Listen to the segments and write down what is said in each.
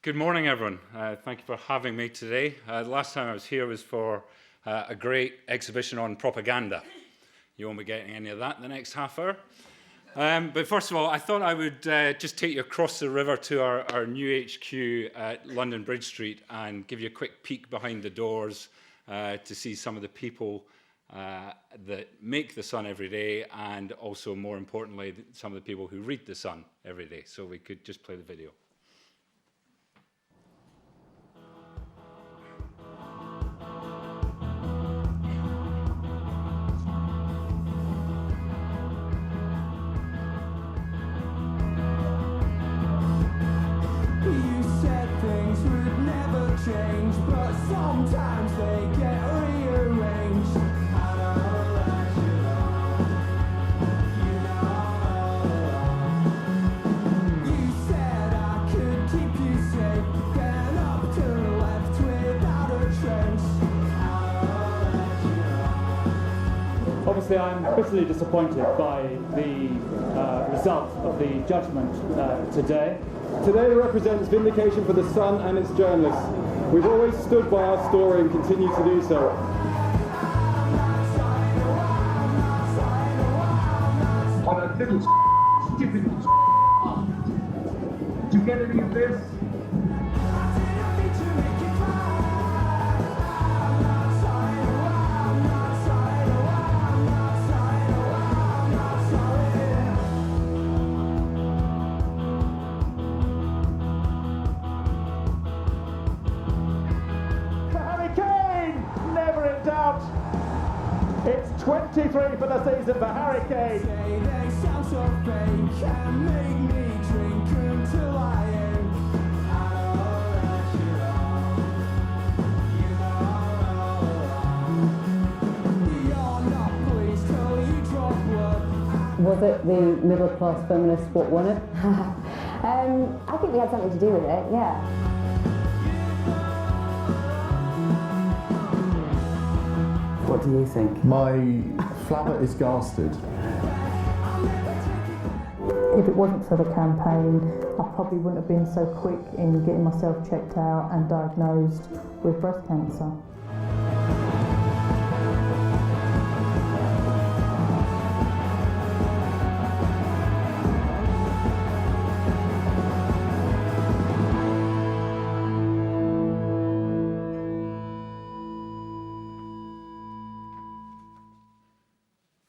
Good morning, everyone. Thank you for having me today. The last time I was here was for a great exhibition on propaganda. You won't be getting any of that in the next half hour. But first of all, I thought I would just take you across the river to our new HQ at London Bridge Street and give you a quick peek behind the doors to see some of the people that make the Sun every day, and also, more importantly, some of the people who read the Sun every day. So we could just play the video. Change, but sometimes they get rearranged. I know that you know. You said I could keep you safe, then up to the left without a trace. I know that you know. Obviously, I'm bitterly disappointed by the result of the judgment today. Today represents vindication for the Sun and its journalists. We've always stood by our story and continue to do so. On a little stupid. Do you get any of this? It's 23 for the season for Harry Kane. They sound so fake and make me drink until I end. I know that you know. You're not pleased till you drop blood. Was it the middle class feminists what won it? I think we had something to do with it, yeah. What do you think? My flabber is ghasted. If it wasn't for the campaign, I probably wouldn't have been so quick in getting myself checked out and diagnosed with breast cancer.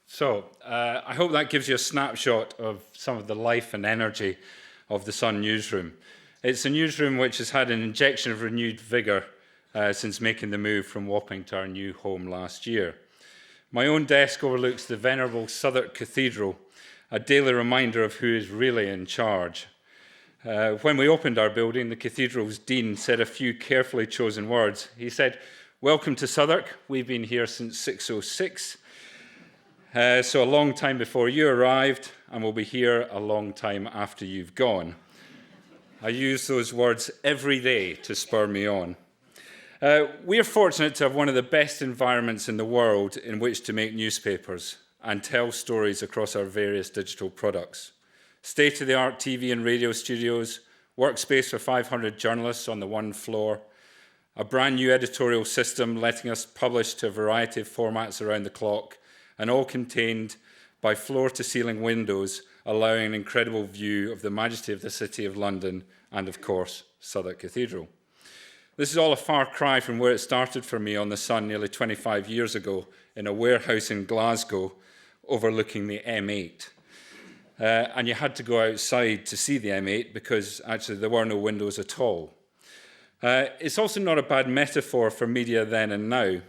So, I hope that gives you a snapshot of some of the life and energy of the Sun newsroom. It's a newsroom which has had an injection of renewed vigour since making the move from Wapping to our new home last year. My own desk overlooks the venerable Southwark Cathedral, a daily reminder of who is really in charge. When we opened our building, the cathedral's dean said a few carefully chosen words. He said, "Welcome to Southwark. We've been here since 606. So a long time before you arrived, and we'll be here a long time after you've gone." I use those words every day to spur me on. We are fortunate to have one of the best environments in the world in which to make newspapers and tell stories across our various digital products. State-of-the-art TV and radio studios, workspace for 500 journalists on the one floor, a brand new editorial system letting us publish to a variety of formats around the clock, and all contained by floor-to-ceiling windows, allowing an incredible view of the majesty of the City of London and, of course, Southwark Cathedral. This is all a far cry from where it started for me on the Sun nearly 25 years ago in a warehouse in Glasgow overlooking the M8. And you had to go outside to see the M8 because actually there were no windows at all. It's also not a bad metaphor for media then and now.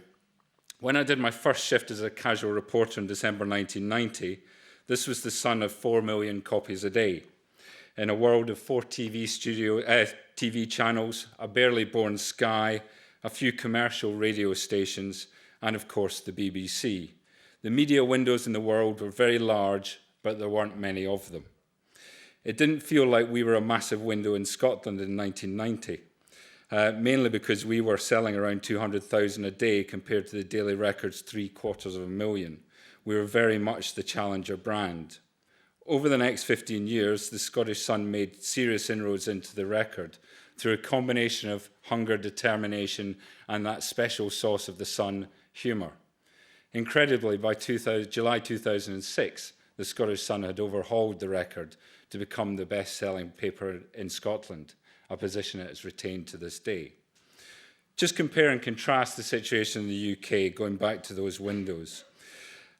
When I did my first shift as a casual reporter in December 1990, this was the Sun of 4 million copies a day. In a world of 4 TV channels, a barely born Sky, a few commercial radio stations, and of course the BBC. The media windows in the world were very large, but there weren't many of them. It didn't feel like we were a massive window in Scotland in 1990. Mainly because we were selling around 200,000 a day compared to the Daily Record's 750,000. We were very much the challenger brand. Over the next 15 years, the Scottish Sun made serious inroads into the Record, through a combination of hunger, determination, and that special sauce of the Sun, humour. Incredibly, by July 2006, the Scottish Sun had overhauled the record to become the best-selling paper in Scotland, a position it has retained to this day. Just compare and contrast the situation in the UK, going back to those windows.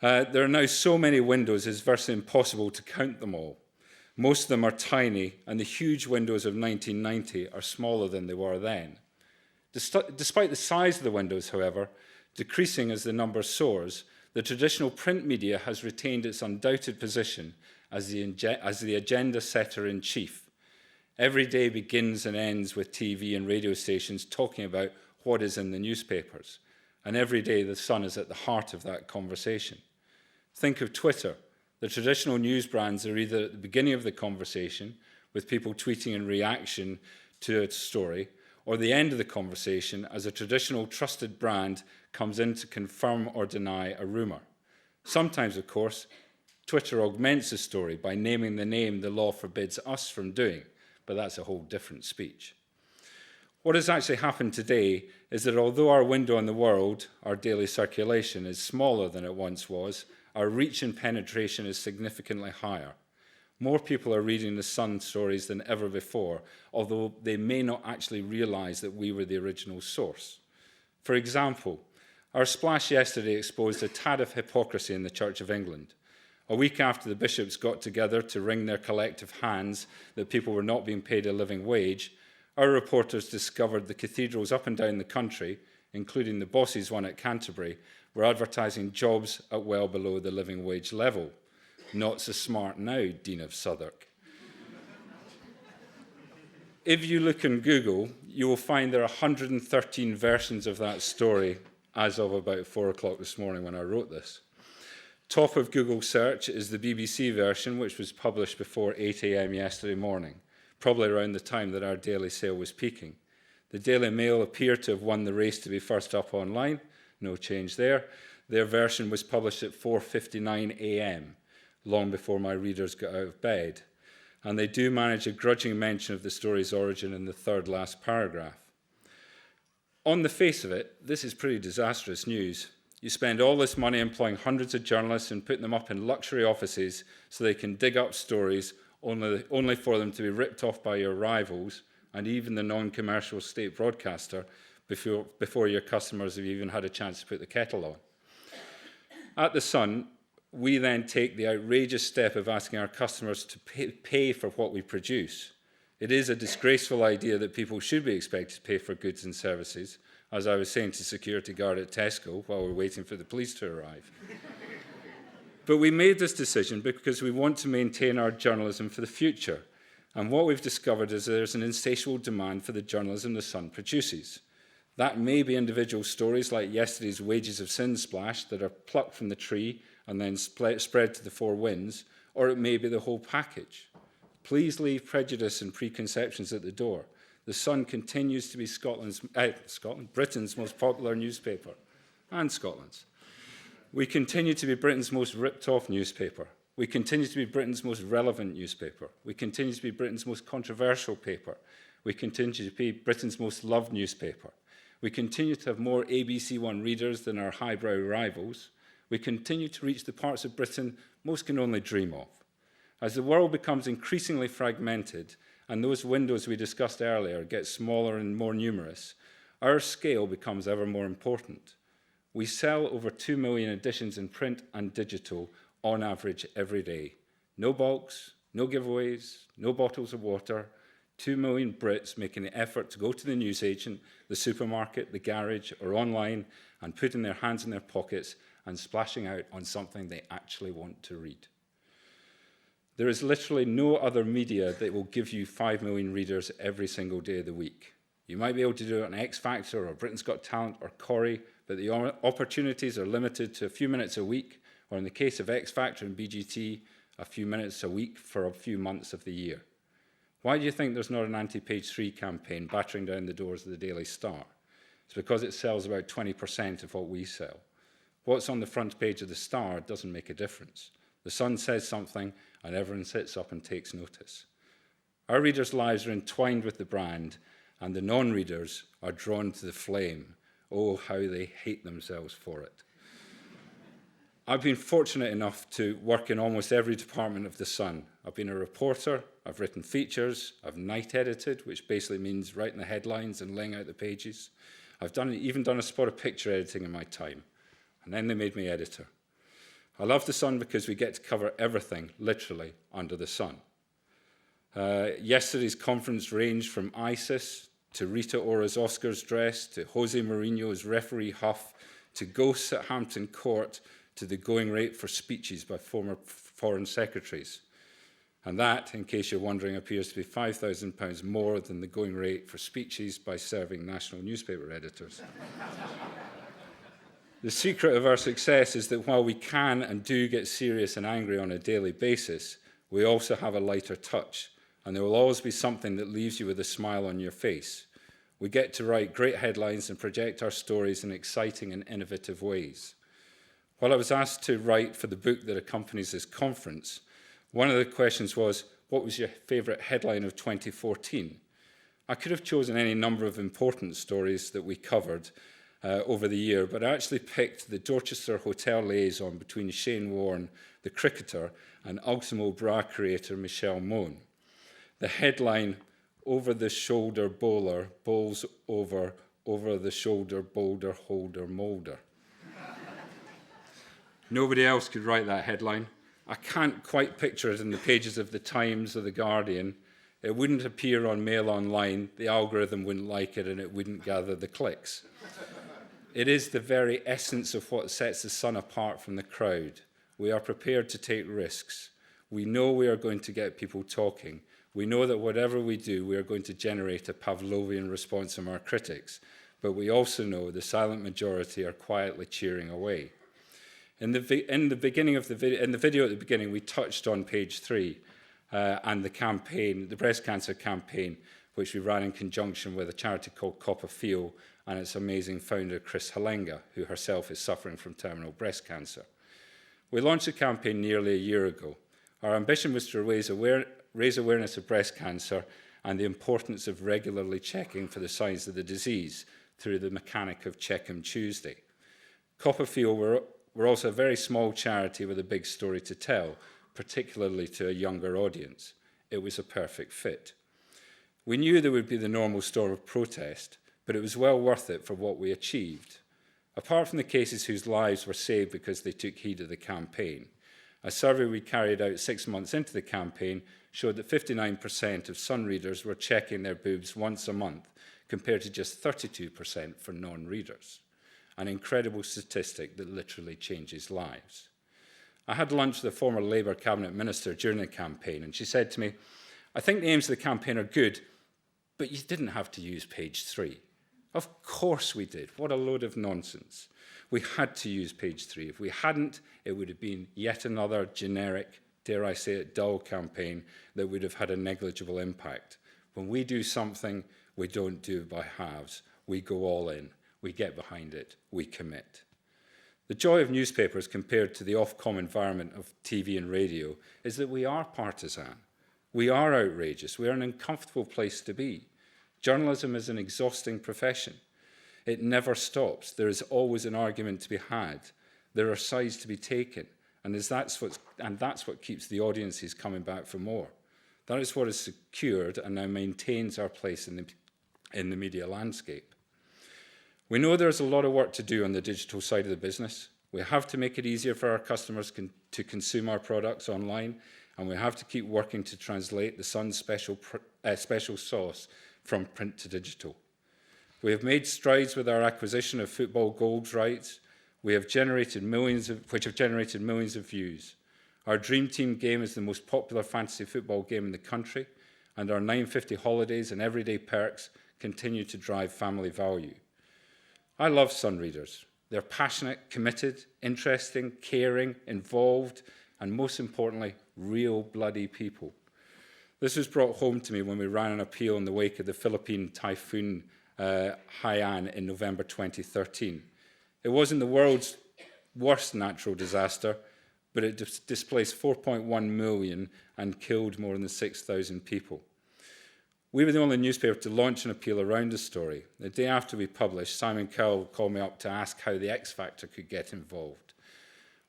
There are now so many windows, it's virtually impossible to count them all. Most of them are tiny, and the huge windows of 1990 are smaller than they were then. Despite the size of the windows, however, decreasing as the number soars, the traditional print media has retained its undoubted position as the agenda setter-in-chief. Every day begins and ends with TV and radio stations talking about what is in the newspapers, and every day the Sun is at the heart of that conversation. Think of Twitter. The traditional news brands are either at the beginning of the conversation, with people tweeting in reaction to a story, or the end of the conversation as a traditional trusted brand comes in to confirm or deny a rumour. Sometimes, of course, Twitter augments the story by naming the name the law forbids us from doing, but that's a whole different speech. What has actually happened today is that although our window on the world, our daily circulation, is smaller than it once was, our reach and penetration is significantly higher. More people are reading the Sun stories than ever before, although they may not actually realise that we were the original source. For example, our splash yesterday exposed a tad of hypocrisy in the Church of England. A week after the bishops got together to wring their collective hands that people were not being paid a living wage, our reporters discovered the cathedrals up and down the country, including the Bosses one at Canterbury, were advertising jobs at well below the living wage level. Not so smart now, Dean of Southwark. If you look in Google, you will find there are 113 versions of that story as of about 4 o'clock this morning when I wrote this. Top of Google search is the BBC version, which was published before 8 a.m. yesterday morning, probably around the time that our daily sale was peaking. The Daily Mail appeared to have won the race to be first up online. No change there. Their version was published at 4:59 a.m., long before my readers got out of bed. And they do manage a grudging mention of the story's origin in the third last paragraph. On the face of it, this is pretty disastrous news. You spend all this money employing hundreds of journalists and putting them up in luxury offices so they can dig up stories only for them to be ripped off by your rivals and even the non-commercial state broadcaster before your customers have even had a chance to put the kettle on. At The Sun, we then take the outrageous step of asking our customers to pay for what we produce. It is a disgraceful idea that people should be expected to pay for goods and services, as I was saying to security guard at Tesco while we're waiting for the police to arrive. But we made this decision because we want to maintain our journalism for the future. And what we've discovered is there's an insatiable demand for the journalism The Sun produces. That may be individual stories like yesterday's Wages of Sin splash that are plucked from the tree and then spread to the four winds, or it may be the whole package. Please leave prejudice and preconceptions at the door. The Sun continues to be Britain's most popular newspaper, and Scotland's. We continue to be Britain's most ripped-off newspaper. We continue to be Britain's most relevant newspaper. We continue to be Britain's most controversial paper. We continue to be Britain's most loved newspaper. We continue to have more ABC One readers than our highbrow rivals. We continue to reach the parts of Britain most can only dream of. As the world becomes increasingly fragmented and those windows we discussed earlier get smaller and more numerous, our scale becomes ever more important. We sell over 2 million editions in print and digital on average every day. No bulks, no giveaways, no bottles of water. 2 million Brits making the effort to go to the newsagent, the supermarket, the garage, or online and putting their hands in their pockets and splashing out on something they actually want to read. There is literally no other media that will give you 5 million readers every single day of the week. You might be able to do it on X Factor or Britain's Got Talent or Corrie, but the opportunities are limited to a few minutes a week, or in the case of X Factor and BGT, a few minutes a week for a few months of the year. Why do you think there's not an anti-page 3 campaign battering down the doors of the Daily Star? It's because it sells about 20% of what we sell. What's on the front page of the Star doesn't make a difference. The Sun says something and everyone sits up and takes notice. Our readers' lives are entwined with the brand, and the non-readers are drawn to the flame. Oh, how they hate themselves for it. I've been fortunate enough to work in almost every department of The Sun. I've been a reporter, I've written features, I've night edited, which basically means writing the headlines and laying out the pages. I've even done a spot of picture editing in my time, and then they made me editor. I love The Sun because we get to cover everything, literally, under the sun. Yesterday's conference ranged from ISIS to Rita Ora's Oscars dress, to Jose Mourinho's referee huff, to ghosts at Hampton Court, to the going rate for speeches by former foreign secretaries. And that, in case you're wondering, appears to be £5,000 more than the going rate for speeches by serving national newspaper editors. The secret of our success is that while we can and do get serious and angry on a daily basis, we also have a lighter touch, and there will always be something that leaves you with a smile on your face. We get to write great headlines and project our stories in exciting and innovative ways. While I was asked to write for the book that accompanies this conference, one of the questions was, what was your favourite headline of 2014? I could have chosen any number of important stories that we covered over the year, but I actually picked the Dorchester Hotel liaison between Shane Warne, the cricketer, and Ultimo Bra creator Michelle Mone. The headline, over-the-shoulder bowler bowls over the-shoulder boulder holder moulder. Nobody else could write that headline. I can't quite picture it in the pages of The Times or The Guardian. It wouldn't appear on Mail Online, the algorithm wouldn't like it, and it wouldn't gather the clicks. It is the very essence of what sets the Sun apart from the crowd. We are prepared to take risks. We know we are going to get people talking. We know that whatever we do, we are going to generate a Pavlovian response from our critics. But we also know the silent majority are quietly cheering away. In the video at the beginning, we touched on page 3 and the campaign, the breast cancer campaign, which we ran in conjunction with a charity called Copper Feel and its amazing founder, Chris Halenga, who herself is suffering from terminal breast cancer. We launched the campaign nearly a year ago. Our ambition was to raise awareness of breast cancer and the importance of regularly checking for the signs of the disease through the mechanic of Check 'em Tuesday. Copper Feel we're also a very small charity with a big story to tell, particularly to a younger audience. It was a perfect fit. We knew there would be the normal storm of protest, but it was well worth it for what we achieved. Apart from the cases whose lives were saved because they took heed of the campaign, a survey we carried out 6 months into the campaign showed that 59% of Sun readers were checking their boobs once a month, compared to just 32% for non-readers. An incredible statistic that literally changes lives. I had lunch with a former Labour cabinet minister during the campaign, and she said to me, I think the aims of the campaign are good, but you didn't have to use page 3. Of course we did. What a load of nonsense. We had to use page 3. If we hadn't, it would have been yet another generic, dare I say it, dull campaign that would have had a negligible impact. When we do something, we don't do it by halves. We go all in. We get behind it, we commit. The joy of newspapers compared to the Ofcom environment of TV and radio is that we are partisan. We are outrageous. We are an uncomfortable place to be. Journalism is an exhausting profession. It never stops. There is always an argument to be had. There are sides to be taken. And that's what keeps the audiences coming back for more. That is what has secured and now maintains our place in the media landscape. We know there's a lot of work to do on the digital side of the business. We have to make it easier for our customers to consume our products online, and we have to keep working to translate the Sun's special sauce from print to digital. We have made strides with our acquisition of Football Gold's rights, which have generated millions of views. Our Dream Team game is the most popular fantasy football game in the country, and our 950 holidays and everyday perks continue to drive family value. I love Sun readers. They're passionate, committed, interesting, caring, involved, and most importantly, real bloody people. This was brought home to me when we ran an appeal in the wake of the Philippine typhoon Haiyan in November 2013. It wasn't the world's worst natural disaster, but it displaced 4.1 million and killed more than 6,000 people. We were the only newspaper to launch an appeal around the story. The day after we published, Simon Cowell called me up to ask how the X Factor could get involved.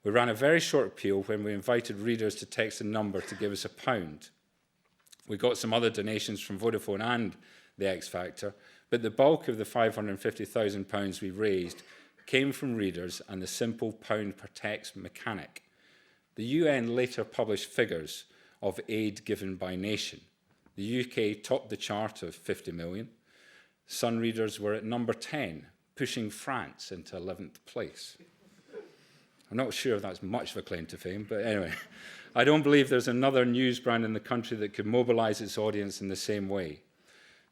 We ran a very short appeal when we invited readers to text a number to give us £1. We got some other donations from Vodafone and the X Factor, but the bulk of the £550,000 we raised came from readers and the simple pound per text mechanic. The UN later published figures of aid given by nation. The UK topped the chart of 50 million. Sun readers were at number 10, pushing France into 11th place. I'm not sure if that's much of a claim to fame, but anyway, I don't believe there's another news brand in the country that could mobilise its audience in the same way.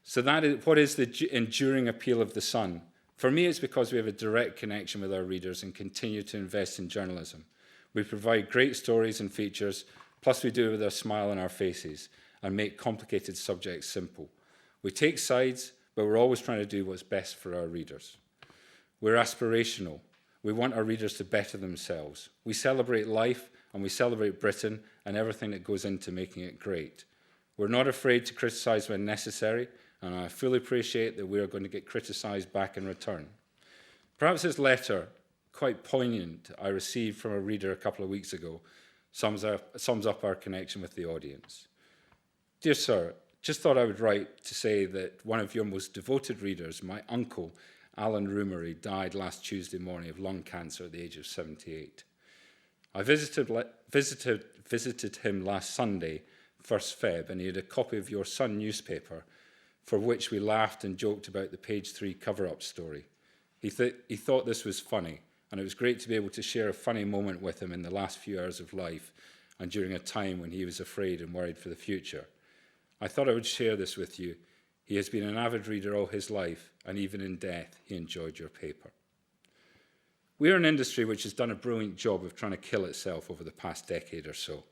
So that is, what is the enduring appeal of The Sun? For me, it's because we have a direct connection with our readers and continue to invest in journalism. We provide great stories and features, plus we do it with a smile on our faces and make complicated subjects simple. We take sides, but we're always trying to do what's best for our readers. We're aspirational. We want our readers to better themselves. We celebrate life and we celebrate Britain and everything that goes into making it great. We're not afraid to criticise when necessary, and I fully appreciate that we are going to get criticised back in return. Perhaps this letter, quite poignant, I received from a reader a couple of weeks ago, sums up our connection with the audience. Dear Sir, just thought I would write to say that one of your most devoted readers, my uncle, Alan Roomery, died last Tuesday morning of lung cancer at the age of 78. I visited him last Sunday, 1st Feb, and he had a copy of your Sun newspaper, for which we laughed and joked about the page 3 cover-up story. He thought this was funny, and it was great to be able to share a funny moment with him in the last few hours of life and during a time when he was afraid and worried for the future. I thought I would share this with you. He has been an avid reader all his life, and even in death, he enjoyed your paper. We are an industry which has done a brilliant job of trying to kill itself over the past decade or so,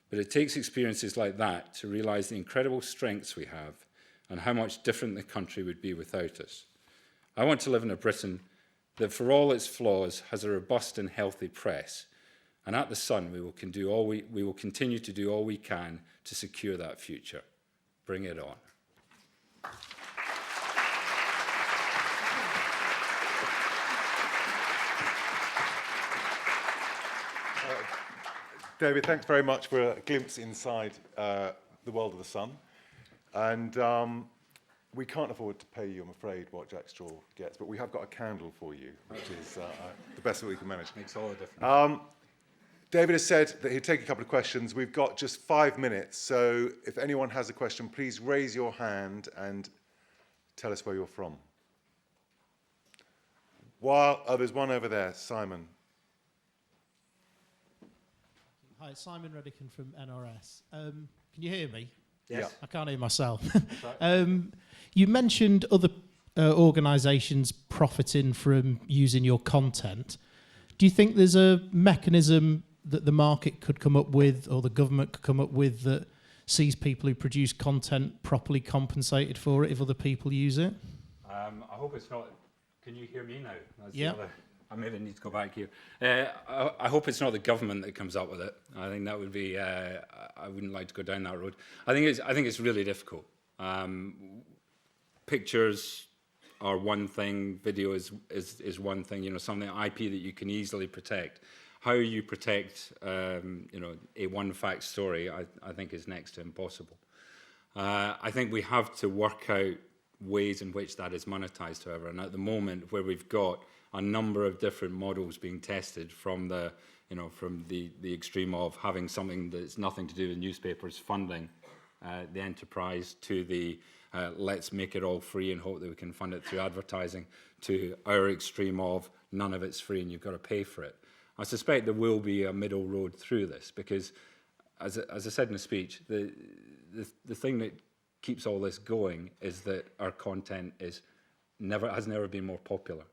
but it takes experiences like that to realise the incredible strengths we have and how much different the country would be without us. I want to live in a Britain that, for all its flaws, has a robust and healthy press, and at The Sun we will continue to do all we can to secure that future. Bring it on. David, thanks very much for a glimpse inside the world of The Sun. And we can't afford to pay you, I'm afraid, what Jack Straw gets, but we have got a candle for you, which is the best that we can manage. Makes all the difference. David has said that he'd take a couple of questions. We've got just 5 minutes, so if anyone has a question, please raise your hand and tell us where you're from. There's one over there, Simon. Hi, Simon Redican from NRS. Can you hear me? Yes. Yeah. I can't hear myself. You mentioned other organisations profiting from using your content. Do you think there's a mechanism that the market could come up with, or the government could come up with, that sees people who produce content properly compensated for it if other people use it? I hope it's not. Can you hear me now? Yeah. I maybe need to go back here. I hope it's not the government that comes up with it. I think that would be. I wouldn't like to go down that road. I think it's really difficult. Pictures are one thing. Video is one thing. You know, something IP that you can easily protect. How you protect, a one-fact story, I think is next to impossible. I think we have to work out ways in which that is monetized, however. And at the moment, where we've got a number of different models being tested, from the extreme of having something that's nothing to do with newspapers funding the enterprise, to the let's make it all free and hope that we can fund it through advertising, to our extreme of none of it's free and you've got to pay for it. I suspect there will be a middle road through this, because, as I said in the speech, the thing that keeps all this going is that our content has never been more popular,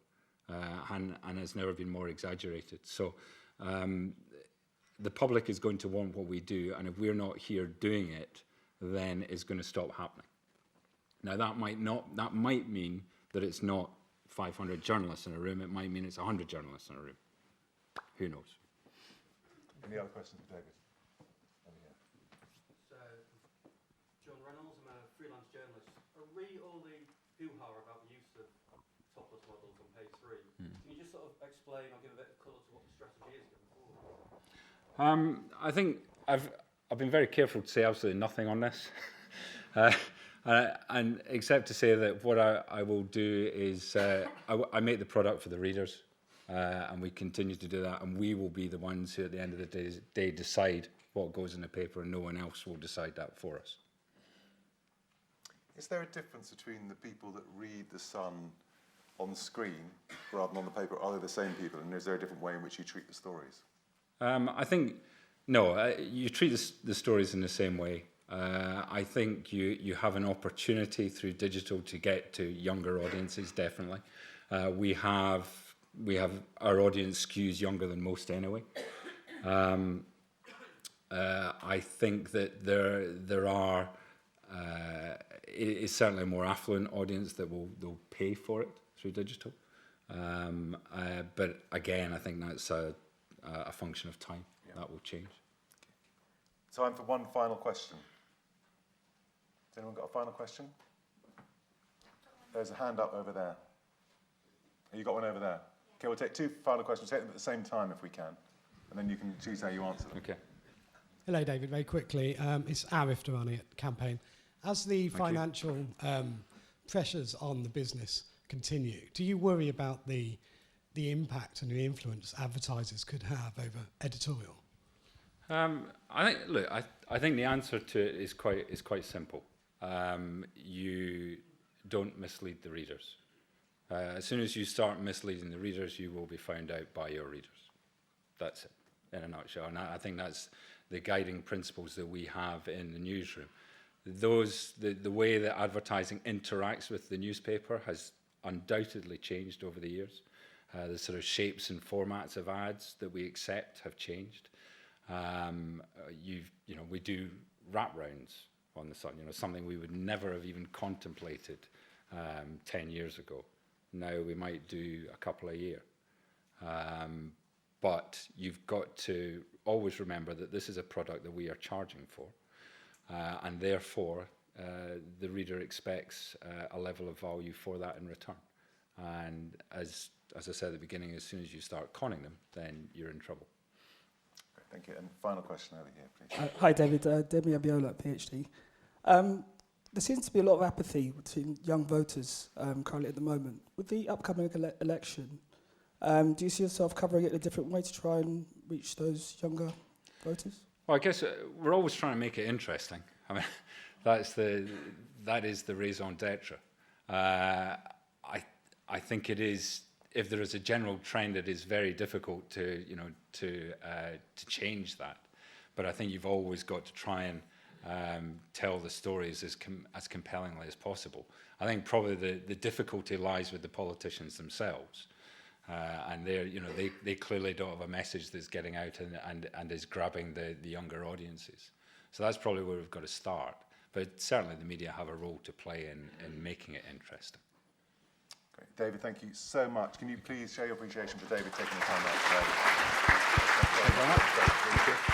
and has never been more exaggerated. So the public is going to want what we do, and if we're not here doing it, then it's going to stop happening. Now that might mean that it's not 500 journalists in a room. It might mean it's 100 journalists in a room. Who knows? Any other questions for David? So, John Reynolds, I'm a freelance journalist all the hoo-ha about the use of topless models on page 3, can you just sort of explain or give a bit of colour to what the strategy is going forward? I think I've been very careful to say absolutely nothing on this, and except to say that what I will do is I make the product for the readers, and we continue to do that, and we will be the ones who at the end of the day decide what goes in the paper, and no one else will decide that for us. Is there a difference between the people that read The Sun on the screen rather than on the paper? Are they the same people, and is there a different way in which you treat the stories? I think, no, you treat the stories in the same way. I think you have an opportunity through digital to get to younger audiences, definitely. We have our audience skews younger than most anyway. I think that there are, it is certainly a more affluent audience that they'll pay for it through digital. But again, I think that's a function of time. Yeah. That will change. Time for one final question. Has anyone got a final question? There's a hand up over there. You got one over there. Okay, we'll take two final questions. Take them at the same time if we can, and then you can choose how you answer them. Okay. Hello, David. Very quickly, it's Arif Durrani at Campaign. As the financial pressures on the business continue, do you worry about the impact and the influence advertisers could have over editorial? I think the answer to it is quite simple. You don't mislead the readers. As soon as you start misleading the readers, you will be found out by your readers. That's it, in a nutshell. And I think that's the guiding principles that we have in the newsroom. The way that advertising interacts with the newspaper has undoubtedly changed over the years. The sort of shapes and formats of ads that we accept have changed. We do wrap rounds on the Sun, something we would never have even contemplated 10 years ago. Now we might do a couple a year. But you've got to always remember that this is a product that we are charging for. And therefore, the reader expects a level of value for that in return. And as I said at the beginning, as soon as you start conning them, then you're in trouble. Great, thank you. And final question over here, please. Hi, David. Demi Abiola, PhD. There seems to be a lot of apathy between young voters currently at the moment. With the upcoming election, do you see yourself covering it in a different way to try and reach those younger voters? Well, I guess we're always trying to make it interesting. I mean, that is the raison d'etre. I think it is. If there is a general trend, it is very difficult to change that. But I think you've always got to try and tell the stories as compellingly as possible. I think probably the difficulty lies with the politicians themselves. And they clearly don't have a message that's getting out and is grabbing the younger audiences. So that's probably where we've got to start. But certainly the media have a role to play in making it interesting. Great. David, thank you so much. Can you please show your appreciation for David taking the time out today? Thank you very much. Thank you.